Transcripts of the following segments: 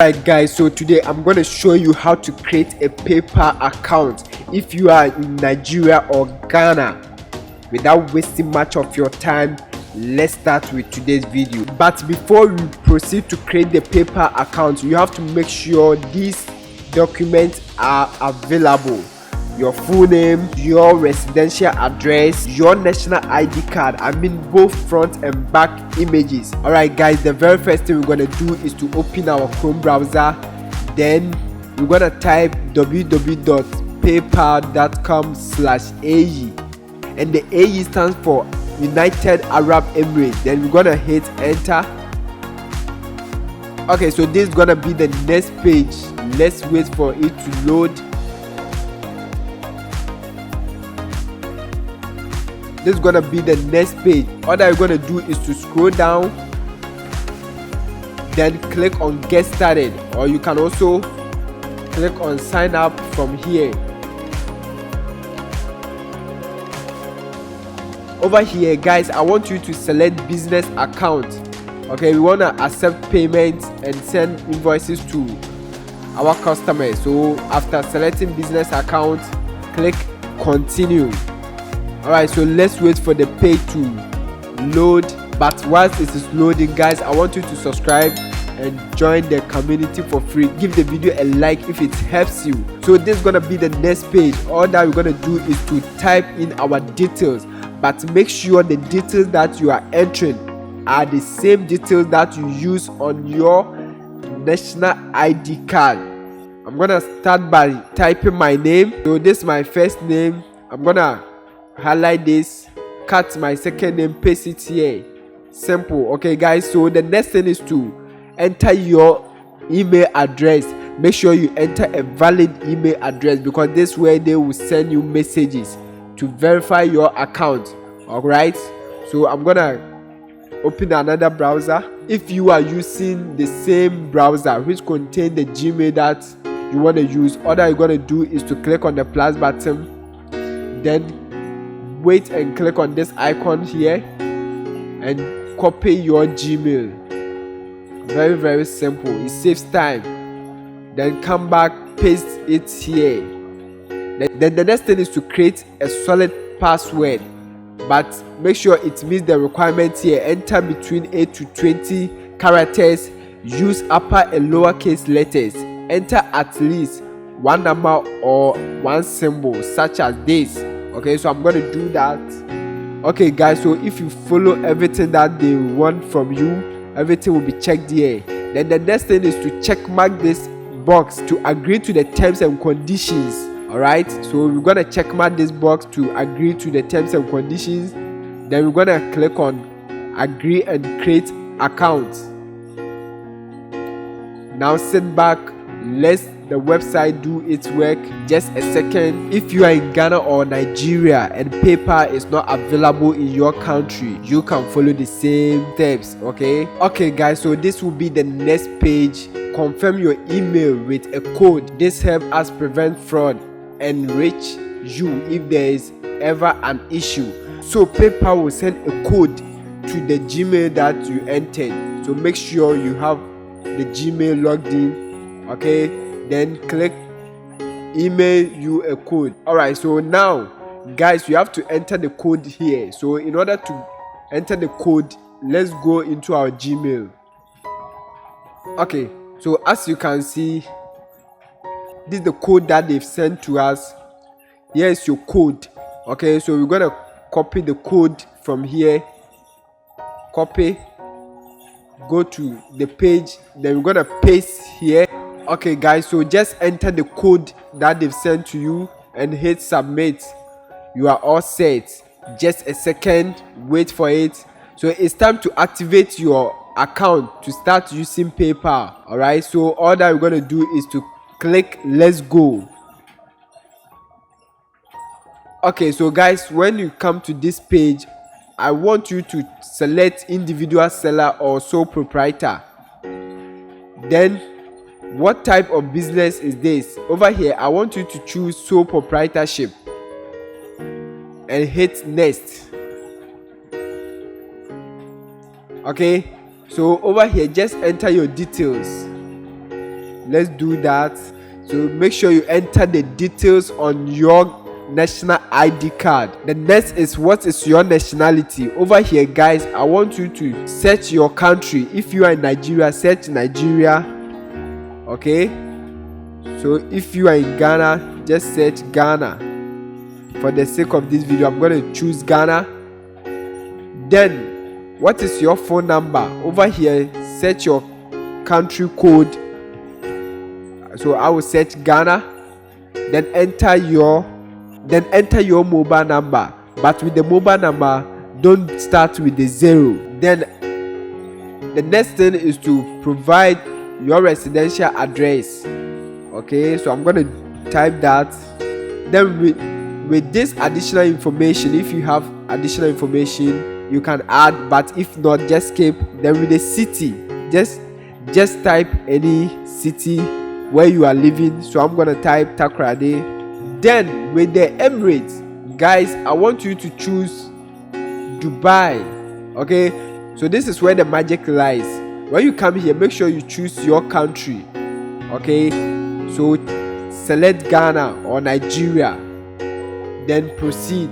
Alright guys, so today I'm going to show you how to create a PayPal account if you are in Nigeria or Ghana. Without wasting much of your time, let's start with today's video. But before we proceed to create the PayPal account, you have to make sure these documents are available: your full name, your residential address, your national ID card, both front and back images. Alright guys, the very first thing we're gonna do is to open our Chrome browser. Then we're gonna type www.paypal.com/AE, and the AE stands for United Arab Emirates. Then we're gonna hit enter. Okay, so this is gonna be the next page. Let's wait for it to load. This is gonna be the next page. All that you're gonna do is to scroll down, then click on get started, or you can also click on sign up from here. Over here guys, I want you to select business account. Okay, we want to accept payments and send invoices to our customers. So after selecting business account, click continue. Alright, so let's wait for the page to load. But whilst it is loading guys, I want you to subscribe and join the community for free. Give the video a like if it helps you. So this is gonna be the next page. All that we're gonna do is to type in our details, but make sure the details that you are entering are the same details that you use on your national ID card. I'm gonna start by typing my name. So this is my first name. I'm gonna highlight this, cut my second name, paste it here. Simple. Okay guys, so the next thing is to enter your email address. Make sure you enter a valid email address, because this way they will send you messages to verify your account. Alright, so I'm gonna open another browser. If you are using the same browser which contains the Gmail that you want to use, all that you're gonna do is to click on the plus button, then wait and click on this icon here and copy your Gmail. Very simple. It saves time. Then come back, paste it here. Then the next thing is to create a solid password, but make sure it meets the requirements here. Enter between 8 to 20 characters. Use upper and lowercase letters. Enter at least one number or one symbol, such as this. Okay, so I'm going to do that. Okay guys, so if you follow everything that they want from you, everything will be checked here. Then the next thing is to check mark this box to agree to the terms and conditions. Alright, so we're going to check mark this box to agree to the terms and conditions. Then we're going to click on agree and create account. Now sit back, let the website do its work. Just a second. If you are in Ghana or Nigeria and PayPal is not available in your country, you can follow the same steps. Okay guys, so this will be the next page. Confirm your email with a code. This helps us prevent fraud and reach you if there is ever an issue. So PayPal will send a code to the Gmail that you entered, so make sure you have the Gmail logged in. Okay, then click email you a code. Alright, so now guys, you have to enter the code here. So in order to enter the code, let's go into our Gmail. Okay, so as you can see, this is the code that they've sent to us. Here is your code. Okay, so we're gonna copy the code from here. Copy, go to the page, then we're gonna paste here. Okay guys, so just enter the code that they've sent to you and hit submit. You are all set. Just a second, wait for it. So it's time to activate your account to start using PayPal. Alright, so all that we're gonna do is to click let's go. Okay, so guys, when you come to this page, I want you to select individual seller or sole proprietor. Then what type of business is this? Over here I want you to choose sole proprietorship and hit next. Okay, so over here just enter your details. let's do that. So make sure you enter the details on your national ID card. The next is, what is your nationality? Over here guys, I want you to search your country. If you are in Nigeria, search Nigeria. Okay, so if you are in Ghana, just search Ghana. For the sake of this video, I'm going to choose Ghana. Then what is your phone number? Over here, search your country code. So I will search Ghana. Then enter your mobile number, but with the mobile number, don't start with the 0. Then the next thing is to provide your residential address. Okay, so I'm going to type that. Then with this additional information, if you have additional information, you can add, but if not, just skip. Then with the city, just type any city where you are living. So I'm going to type Takoradi. Then with the Emirates, guys, I want you to choose Dubai. Okay, so this is where the magic lies. When you come here, make sure you choose your country. Okay, so select Ghana or Nigeria, then proceed.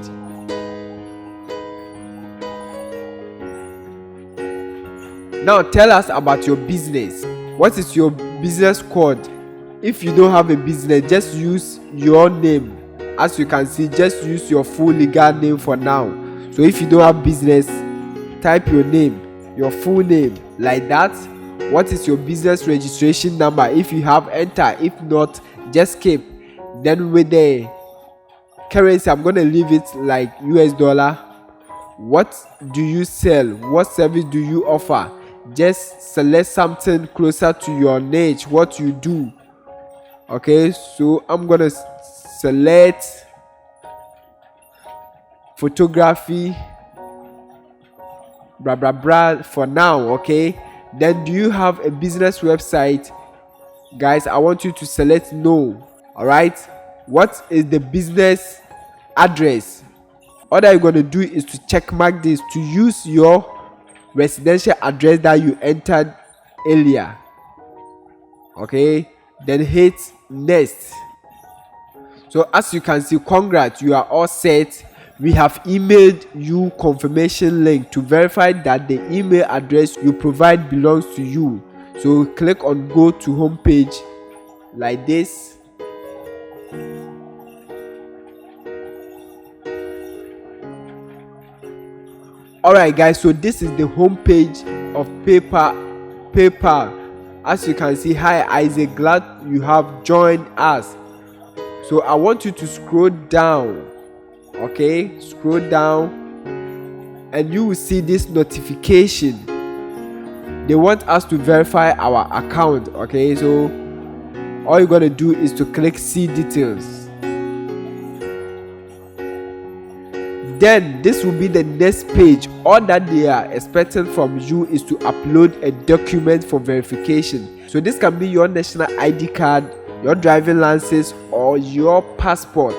Now tell us about your business. What is your business code? If you don't have a business, just use your name. As you can see, just use your full legal name for now. So if you don't have business, type your name, your full name, like that. What is your business registration number? If you have, enter. If not, just skip. Then with the currency, I'm going to leave it like US dollar. What do you sell? What service do you offer? Just select something closer to your niche, what you do. Okay, so I'm gonna select photography, blah blah blah for now. Okay, then do you have a business website? Guys, I want you to select no. All right, what is the business address? All that you're gonna do is to check mark this to use your residential address that you entered earlier. Okay, then hit next. So as you can see, congrats, you are all set. We have emailed you confirmation link to verify that the email address you provide belongs to you. So click on go to home page like this. Alright guys, so this is the home page of PayPal. As you can see, hi Isaac, glad you have joined us. So I want you to scroll down. Okay, scroll down and you will see this notification. They want us to verify our account. Okay, so all you're gonna do is to click see details. Then this will be the next page. All that they are expecting from you is to upload a document for verification. So this can be your national ID card, your driving license, or your passport.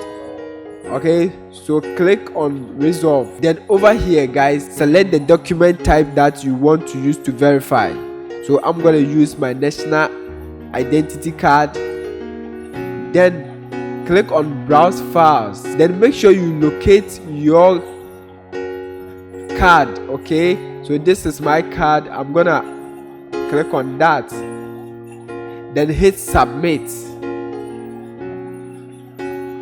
Okay, so click on resolve. Then over here guys, select the document type that you want to use to verify. So I'm going to use my national identity card. Then click on browse files. Then make sure you locate your card. Okay, so this is my card. I'm gonna click on that, then hit submit.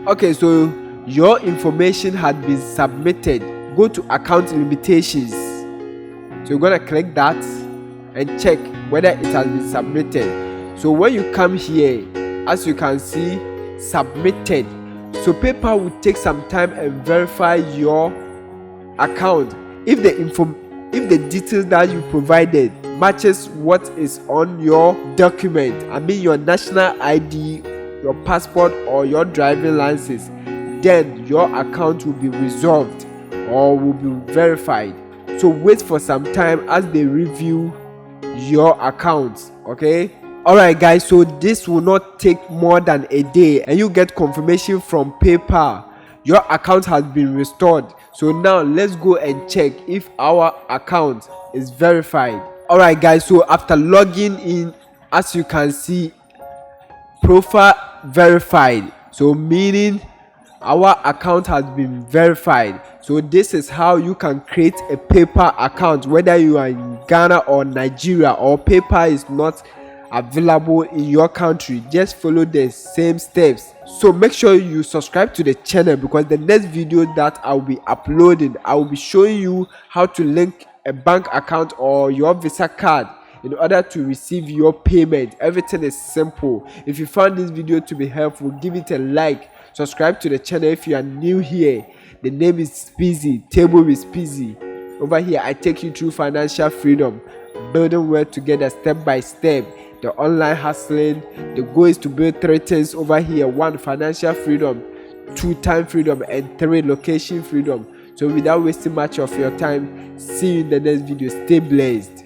Okay, so your information had been submitted. Go to account limitations. So you're gonna click that and check whether it has been submitted. So when you come here, as you can see, submitted. So PayPal will take some time and verify your account. If the details that you provided matches what is on your document, I mean your national ID, your passport, or your driving license, then your account will be resolved or will be verified. So wait for some time as they review your account. Okay, alright guys, so this will not take more than a day and you get confirmation from PayPal your account has been restored. So now let's go and check if our account is verified. Alright guys, so after logging in, as you can see, profile verified, so meaning our account has been verified. So this is how you can create a PayPal account, whether you are in Ghana or Nigeria, or PayPal is not available in your country. Just follow the same steps. So make sure you subscribe to the channel, because the next video that I'll be uploading, I will be showing you how to link a bank account or your Visa card in order to receive your payment. Everything is simple. If you found this video to be helpful, give it a like, subscribe to the channel if you are new here. The name is Speezy, Table with Speezy. Over here I take you through financial freedom, building wealth together step by step, the online hustling. The goal is to build 3 things over here: 1, financial freedom; 2, time freedom; and 3, location freedom. So without wasting much of your time, see you in the next video. Stay blessed.